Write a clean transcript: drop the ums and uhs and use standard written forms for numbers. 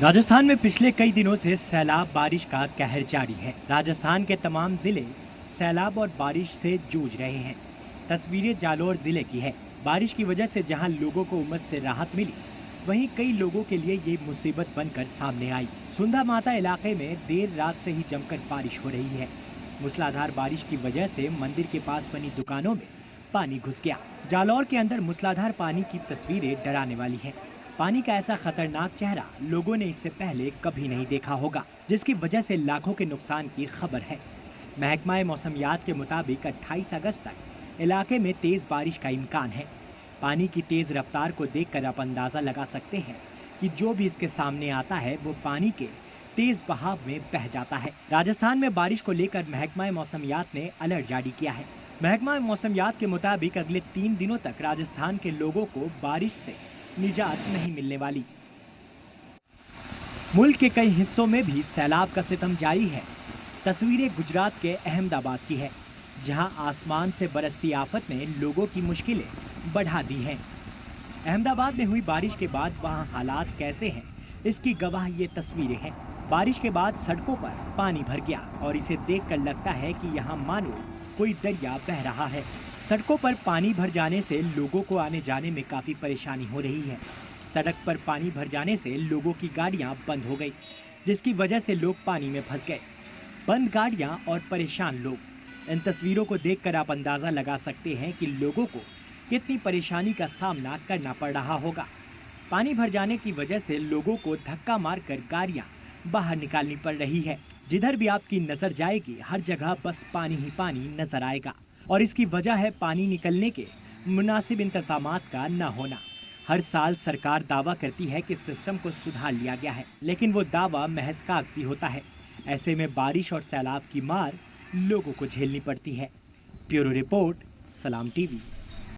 राजस्थान में पिछले कई दिनों से सैलाब बारिश का कहर जारी है। राजस्थान के तमाम जिले सैलाब और बारिश से जूझ रहे हैं। तस्वीरें जालौर जिले की है। बारिश की वजह से जहां लोगों को उमस से राहत मिली, वहीं कई लोगों के लिए ये मुसीबत बनकर सामने आई। सुंधा माता इलाके में देर रात से ही जमकर बारिश हो रही है। मूसलाधार बारिश की वजह से मंदिर के पास बनी दुकानों में पानी घुस गया। जालौर के अंदर मूसलाधार पानी की तस्वीरें डराने वाली हैं। पानी का ऐसा खतरनाक चेहरा लोगों ने इससे पहले कभी नहीं देखा होगा, जिसकी वजह से लाखों के नुकसान की खबर है। महकमा मौसमियात के मुताबिक 28 अगस्त तक इलाके में तेज बारिश का इम्कान है। पानी की तेज रफ्तार को देखकर आप अंदाजा लगा सकते हैं कि जो भी इसके सामने आता है वो पानी के तेज बहाव में बह जाता है। राजस्थान में बारिश को लेकर महकमा मौसमियात ने अलर्ट जारी किया है। महकमा मौसमियात के मुताबिक अगले 3 दिनों तक राजस्थान के लोगों को बारिश से निजात नहीं मिलने वाली। मुल्क के कई हिस्सों में भी सैलाब का सितम जारी है। तस्वीरें गुजरात के अहमदाबाद की है, जहां आसमान से बरसती आफत ने लोगों की मुश्किलें बढ़ा दी हैं। अहमदाबाद में हुई बारिश के बाद वहां हालात कैसे हैं, इसकी गवाह ये तस्वीरें हैं। बारिश के बाद सड़कों पर पानी भर गया और इसे देखकर लगता है कि यहाँ मानो कोई दरिया बह रहा है। सड़कों पर पानी भर जाने से लोगों को आने जाने में काफी परेशानी हो रही है। सड़क पर पानी भर जाने से लोगों की गाड़ियां बंद हो गई, जिसकी वजह से लोग पानी में फंस गए। बंद गाड़ियां और परेशान लोग। इन तस्वीरों को देखकर आप अंदाजा लगा सकते हैं कि लोगों को कितनी परेशानी का सामना करना पड़ रहा होगा। पानी भर जाने की वजह से लोगों को धक्का मारकर गाड़ियां बाहर निकालनी पड़ रही है। जिधर भी आपकी नजर जाएगी, हर जगह बस पानी ही पानी नजर आएगा और इसकी वजह है पानी निकलने के मुनासिब इंतजामात का न होना। हर साल सरकार दावा करती है कि सिस्टम को सुधार लिया गया है, लेकिन वो दावा महज कागजी होता है। ऐसे में बारिश और सैलाब की मार लोगों को झेलनी पड़ती है। ब्यूरो रिपोर्ट, सलाम टीवी।